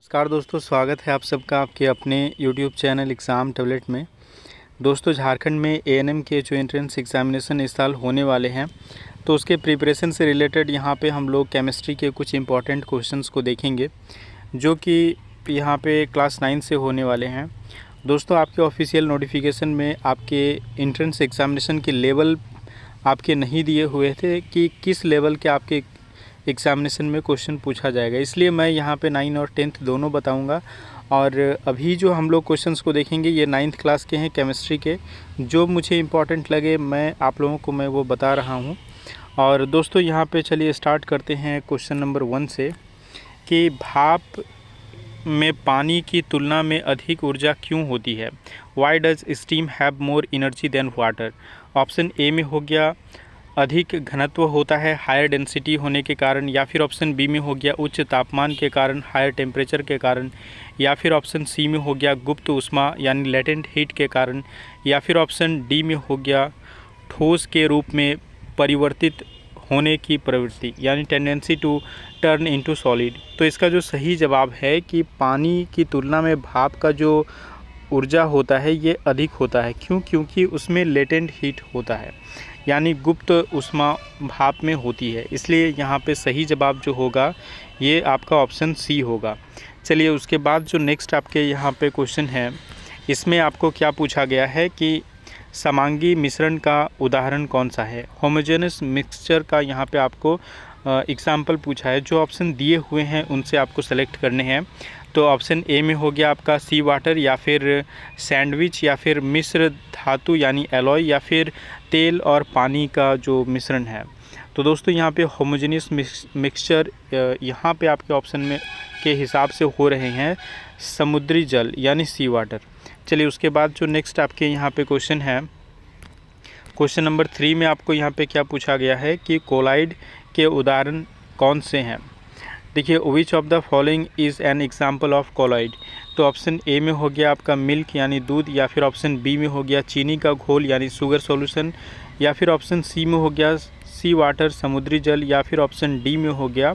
नमस्कार दोस्तों, स्वागत है आप सबका आपके अपने YouTube चैनल एग्ज़ाम टैबलेट में। दोस्तों, झारखंड में एएनएम के जो एंट्रेंस एग्ज़ामिनेशन इस साल होने वाले हैं, तो उसके प्रिपरेशन से रिलेटेड यहाँ पे हम लोग केमिस्ट्री के कुछ इंपॉर्टेंट क्वेश्चंस को देखेंगे, जो कि यहाँ पे क्लास 9 से होने वाले हैं। दोस्तों, आपके ऑफिशियल नोटिफिकेशन में आपके एंट्रेंस एग्ज़ामिनेशन के लेवल आपके नहीं दिए हुए थे कि किस लेवल के आपके एग्ज़ामिनेशन में क्वेश्चन पूछा जाएगा, इसलिए मैं यहाँ पे 9 और 10th दोनों बताऊँगा। और अभी जो हम लोग क्वेश्चंस को देखेंगे ये 9th क्लास के हैं केमिस्ट्री के, जो मुझे इम्पोर्टेंट लगे मैं आप लोगों को वो बता रहा हूँ। और दोस्तों, यहाँ पे चलिए स्टार्ट करते हैं क्वेश्चन नंबर 1 से कि भाप में पानी की तुलना में अधिक ऊर्जा क्यों होती है। Why does steam have more energy than water. Option A में हो गया अधिक घनत्व होता है हायर डेंसिटी होने के कारण, या फिर ऑप्शन बी में हो गया उच्च तापमान के कारण हायर टेम्परेचर के कारण, या फिर ऑप्शन सी में हो गया गुप्त ऊष्मा यानी लेटेंट हीट के कारण, या फिर ऑप्शन डी में हो गया ठोस के रूप में परिवर्तित होने की प्रवृत्ति यानी tendency to turn into solid. तो इसका जो सही जवाब है कि पानी की तुलना में भाप का जो ऊर्जा होता है ये अधिक होता है। क्यों? क्योंकि उसमें लेटेंट हीट होता है यानी गुप्त ऊष्मा भाप में होती है, इसलिए यहाँ पे सही जवाब जो होगा ये आपका ऑप्शन सी होगा। चलिए उसके बाद जो नेक्स्ट आपके यहाँ पे क्वेश्चन है, इसमें आपको क्या पूछा गया है कि समांगी मिश्रण का उदाहरण कौन सा है। होमोजेनस मिक्सचर का यहाँ पे आपको एग्जाम्पल पूछा है। जो ऑप्शन दिए हुए हैं उनसे आपको सेलेक्ट करने हैं। तो ऑप्शन ए में हो गया आपका सी वाटर, या फिर सैंडविच, या फिर मिश्र धातु यानी एलॉय, या फिर तेल और पानी का जो मिश्रण है। तो दोस्तों, यहाँ पे होमोजेनियस मिक्सचर यहाँ पे आपके ऑप्शन में के हिसाब से हो रहे हैं समुद्री जल यानी सी वाटर। चलिए उसके बाद जो नेक्स्ट आपके यहाँ पे क्वेश्चन है, क्वेश्चन नंबर 3 में आपको यहाँ पे क्या पूछा गया है कि कोलाइड के उदाहरण कौन से हैं। देखिए, which of the following is an example of colloid. तो ऑप्शन ए में हो गया आपका मिल्क यानी दूध, या फिर ऑप्शन बी में हो गया चीनी का घोल यानी शुगर सॉल्यूशन, या फिर ऑप्शन सी में हो गया सी वाटर समुद्री जल, या फिर ऑप्शन डी में हो गया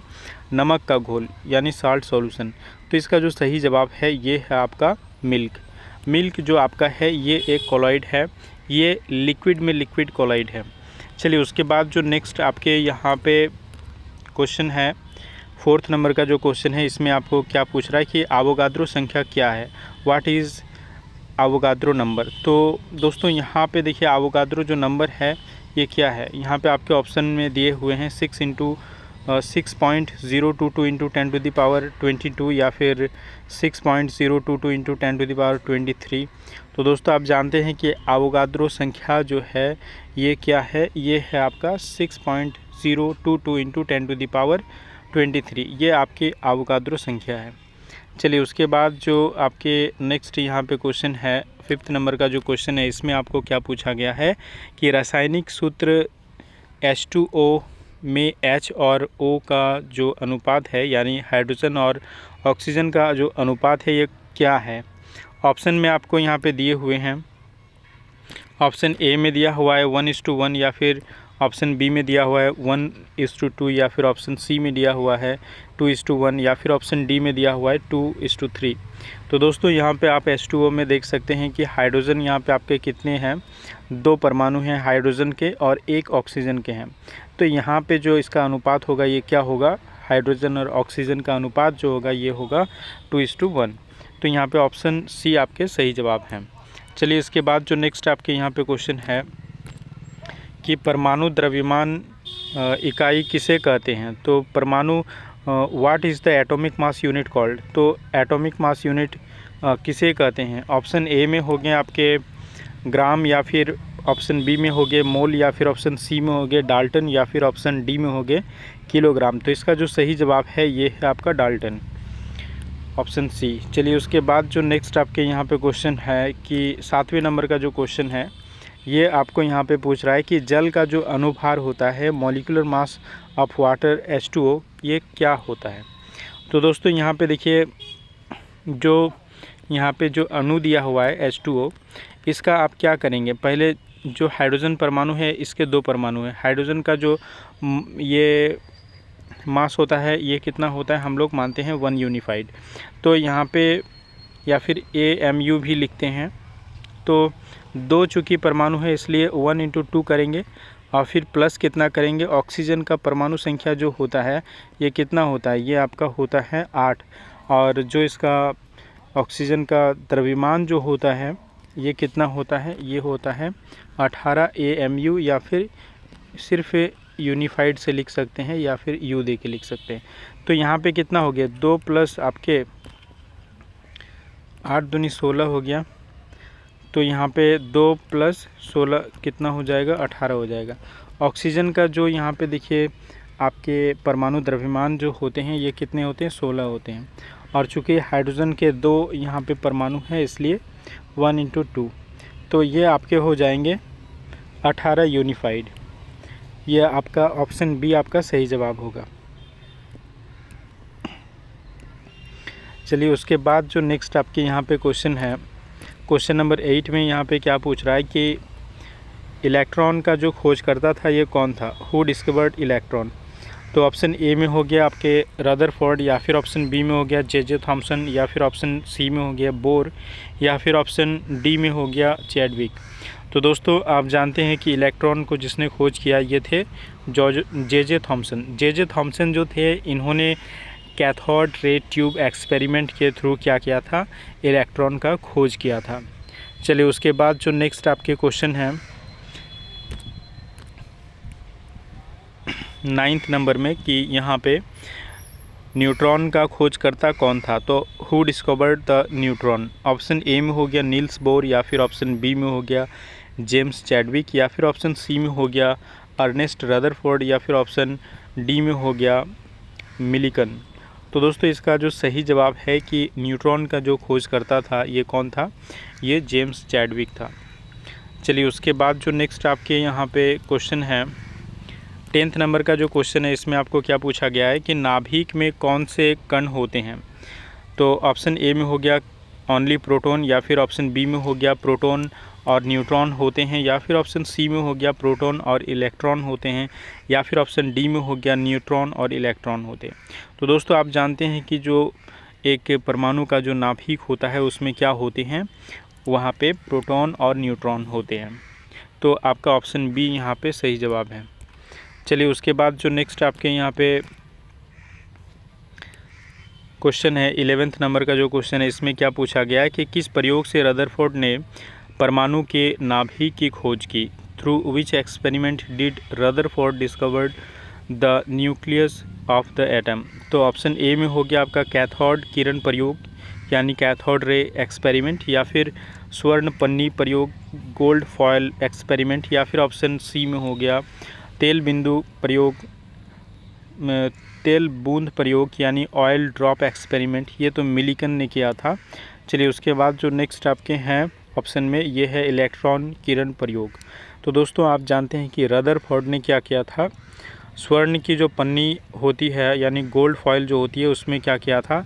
नमक का घोल यानी साल्ट सॉल्यूशन। तो इसका जो सही जवाब है ये है आपका मिल्क। मिल्क जो आपका है ये एक कोलाइड है, ये लिक्विड में लिक्विड कोलाइड है। चलिए उसके बाद जो नेक्स्ट आपके यहाँ पे क्वेश्चन है, 4th नंबर का जो क्वेश्चन है, इसमें आपको क्या पूछ रहा है कि एवोगाद्रो संख्या क्या है। What is Avogadro number. तो दोस्तों, यहाँ पे देखिए एवोगाद्रो जो नंबर है ये क्या है। यहाँ पे आपके ऑप्शन में दिए हुए हैं 6.022 इंटू 10⁻22, या फिर 6.022 इंटू 10⁻23। तो दोस्तों, आप जानते हैं कि एवोगाद्रो संख्या जो है ये क्या है, ये है आपका 6.022 इंटू 10⁻23, ये आपकी एवोगाद्रो संख्या है। चलिए उसके बाद जो आपके नेक्स्ट यहाँ पे क्वेश्चन है, 5th नंबर का जो क्वेश्चन है, इसमें आपको क्या पूछा गया है कि रासायनिक सूत्र H2O में H और O का जो अनुपात है यानी हाइड्रोजन और ऑक्सीजन का जो अनुपात है ये क्या है। ऑप्शन में आपको यहाँ पे दिए हुए हैं। ऑप्शन ए में दिया हुआ है 1:1, या फिर ऑप्शन बी में दिया हुआ है 1:2, या फिर ऑप्शन सी में दिया हुआ है 2:1, या फिर ऑप्शन डी में दिया हुआ है 2:3। तो दोस्तों, यहाँ पे आप H2O में देख सकते हैं कि हाइड्रोजन यहाँ पे आपके कितने हैं, 2 परमाणु हैं हाइड्रोजन के और 1 ऑक्सीजन के हैं। तो यहाँ पे जो इसका अनुपात होगा ये क्या होगा, हाइड्रोजन और ऑक्सीजन का अनुपात जो होगा ये होगा 2:1। तो यहाँ पे ऑप्शन सी आपके सही जवाब हैं। चलिए इसके बाद जो नेक्स्ट आपके यहाँ पे क्वेश्चन है कि परमाणु द्रव्यमान इकाई किसे कहते हैं। तो परमाणु what is the atomic mass unit called. तो एटॉमिक मास यूनिट किसे कहते हैं। ऑप्शन ए में हो गए आपके ग्राम, या फिर ऑप्शन बी में हो गए मोल, या फिर ऑप्शन सी में हो गए डाल्टन, या फिर ऑप्शन डी में हो गए किलोग्राम। तो इसका जो सही जवाब है ये है आपका डाल्टन, ऑप्शन सी। चलिए उसके बाद जो नेक्स्ट आपके यहाँ पे क्वेश्चन है कि 7वें नंबर का जो क्वेश्चन है ये आपको यहाँ पे पूछ रहा है कि जल का जो अनुभार होता है molecular mass of water H2O ये क्या होता है। तो दोस्तों, यहाँ पे देखिए जो यहाँ पे जो अणु दिया हुआ है H2O, इसका आप क्या करेंगे, पहले जो हाइड्रोजन परमाणु है इसके 2 परमाणु है। हाइड्रोजन का जो ये मास होता है ये कितना होता है, हम लोग मानते हैं 1 यूनिफाइड। तो यहाँ पे या फिर AMU भी लिखते हैं। तो 2 चूँकि परमाणु है इसलिए 1 × 2 करेंगे और फिर प्लस कितना करेंगे, ऑक्सीजन का परमाणु संख्या जो होता है ये कितना होता है, ये आपका होता है 8। और जो इसका ऑक्सीजन का द्रव्यमान जो होता है ये कितना होता है, ये होता है 18 AMU, या फिर सिर्फ यूनिफाइड से लिख सकते हैं या फिर U दे के लिख सकते हैं। तो यहाँ पे कितना हो गया, 2 प्लस आपके 8 दूनी 16 हो गया। तो यहाँ पे 2 + 16 कितना हो जाएगा, 18 हो जाएगा। ऑक्सीजन का जो यहाँ पे देखिए आपके परमाणु द्रव्यमान जो होते हैं ये कितने होते हैं, 16 होते हैं। और चूँकि हाइड्रोजन के 2 यहाँ पे परमाणु हैं इसलिए 1 × 2, तो ये आपके हो जाएंगे 18 यूनिफाइड। ये आपका ऑप्शन बी आपका सही जवाब होगा। चलिए उसके बाद जो नेक्स्ट आपके यहाँ पे क्वेश्चन है, क्वेश्चन नंबर 8 में यहाँ पे क्या पूछ रहा है कि इलेक्ट्रॉन का जो खोज करता था ये कौन था, हु डिस्कवर्ड इलेक्ट्रॉन। तो ऑप्शन ए में हो गया आपके रदरफोर्ड, या फिर ऑप्शन बी में हो गया J.J. थॉमसन, या फिर ऑप्शन सी में हो गया बोर, या फिर ऑप्शन डी में हो गया चैडविक। तो दोस्तों आप जानते हैं कि इलेक्ट्रॉन को जिसने खोज किया ये थे J.J. थॉमसन। J.J. थॉमसन जो थे इन्होंने कैथोड रे ट्यूब एक्सपेरिमेंट के थ्रू क्या किया था, इलेक्ट्रॉन का खोज किया था। चलिए उसके बाद जो नेक्स्ट आपके क्वेश्चन है 9th नंबर में कि यहाँ पे न्यूट्रॉन का खोजकर्ता कौन था। तो who discovered the neutron. Option A में हो गया नील्स बोर, या फिर ऑप्शन बी में हो गया जेम्स चैडविक, या फिर ऑप्शन सी में हो गया अर्नेस्ट रदरफोर्ड, या फिर ऑप्शन डी में हो गया मिलिकन। तो दोस्तों इसका जो सही जवाब है कि न्यूट्रॉन का जो खोज करता था ये कौन था, ये जेम्स चैडविक था। चलिए उसके बाद जो नेक्स्ट आपके यहाँ पे क्वेश्चन है 10th नंबर का जो क्वेश्चन है इसमें आपको क्या पूछा गया है कि नाभिक में कौन से कण होते हैं। तो ऑप्शन ए में हो गया ओनली प्रोटॉन, या फिर ऑप्शन बी में हो गया प्रोटॉन और न्यूट्रॉन होते हैं, या फिर ऑप्शन सी में हो गया प्रोटॉन और इलेक्ट्रॉन होते हैं, या फिर ऑप्शन डी में हो गया न्यूट्रॉन और इलेक्ट्रॉन होते हैं। तो दोस्तों आप जानते हैं कि जो एक परमाणु का जो नाभिक होता है उसमें क्या होते हैं, वहाँ पे प्रोटॉन और न्यूट्रॉन होते हैं। तो आपका ऑप्शन बी यहाँ पे सही जवाब है। चलिए उसके बाद जो नेक्स्ट आपके यहाँ पे क्वेश्चन है 11th नंबर का जो क्वेश्चन है इसमें क्या पूछा गया है कि किस प्रयोग से रदरफोर्ड ने परमाणु के नाभिक की खोज की। Through which experiment did Rutherford discovered the nucleus of the atom. तो ऑप्शन ए में हो गया आपका कैथोड किरण प्रयोग यानी कैथोड रे एक्सपेरिमेंट, या फिर स्वर्ण पन्नी प्रयोग गोल्ड फॉयल एक्सपेरिमेंट, या फिर ऑप्शन सी में हो गया तेल बिंदु प्रयोग तेल बूंद प्रयोग यानी ऑयल ड्रॉप एक्सपेरिमेंट। ये तो मिलिकन ने किया था। चलिए उसके बाद जो नेक्स्ट आपके हैं ऑप्शन में ये है इलेक्ट्रॉन किरण प्रयोग। तो दोस्तों आप जानते हैं कि रदरफोर्ड ने क्या किया था, स्वर्ण की जो पन्नी होती है यानी गोल्ड फॉयल जो होती है उसमें क्या किया था,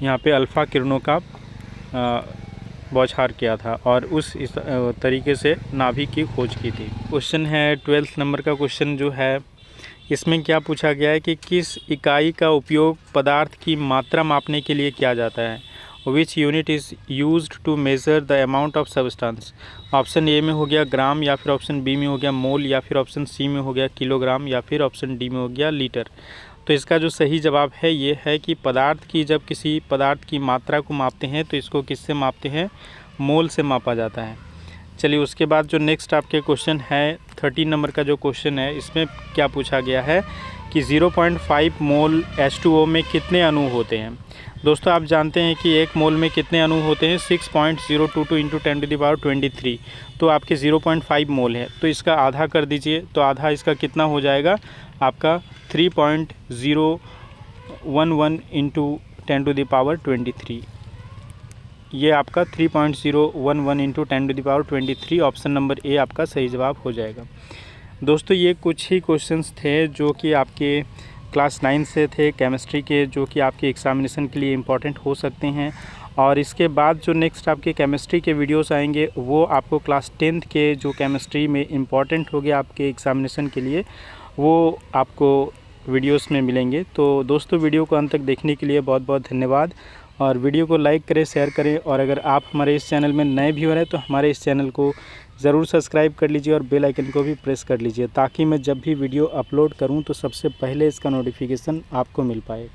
यहाँ पे अल्फ़ा किरणों का बौछार किया था और इस तरीके से नाभिक की खोज की थी। क्वेश्चन है 12th नंबर का क्वेश्चन जो है इसमें क्या पूछा गया है कि किस इकाई का उपयोग पदार्थ की मात्रा मापने के लिए किया जाता है। Which unit is used to measure the amount of substance. Option A में हो गया ग्राम, या फिर ऑप्शन बी में हो गया मोल, या फिर ऑप्शन सी में हो गया किलोग्राम, या फिर ऑप्शन डी में हो गया लीटर। तो इसका जो सही जवाब है ये है कि पदार्थ की जब किसी पदार्थ की मात्रा को मापते हैं तो इसको किससे मापते हैं, मोल से मापा जाता है। चलिए उसके बाद जो नेक्स्ट आपके क्वेश्चन है 13 नंबर का जो क्वेश्चन है इसमें क्या पूछा गया है कि 0.5 मोल H2O में कितने अणु होते हैं। दोस्तों आप जानते हैं कि एक मोल में कितने अणु होते हैं, 6.022 × 10⁻23। तो आपके 0.5 मोल है तो इसका आधा कर दीजिए, तो आधा इसका कितना हो जाएगा आपका 3.011 × 10⁻23। ये आपका 3.011 × 10⁻23 ऑप्शन नंबर ए आपका सही जवाब हो जाएगा। दोस्तों ये कुछ ही क्वेश्चंस थे जो कि आपके क्लास 9 से थे केमिस्ट्री के, जो कि आपके एग्जामिनेशन के लिए इम्पॉर्टेंट हो सकते हैं। और इसके बाद जो नेक्स्ट आपके केमिस्ट्री के वीडियोस आएंगे वो आपको क्लास 10th के जो केमिस्ट्री में इम्पॉर्टेंट हो गया आपके एग्जामिनेशन के लिए, वो आपको वीडियोस में मिलेंगे। तो दोस्तों वीडियो को अंत तक देखने के लिए बहुत बहुत धन्यवाद, और वीडियो को लाइक करें, शेयर करें, और अगर आप हमारे इस चैनल में नए व्यूअर हैं तो हमारे इस चैनल को ज़रूर सब्सक्राइब कर लीजिए और बेल आइकन को भी प्रेस कर लीजिए, ताकि मैं जब भी वीडियो अपलोड करूं तो सबसे पहले इसका नोटिफिकेशन आपको मिल पाए।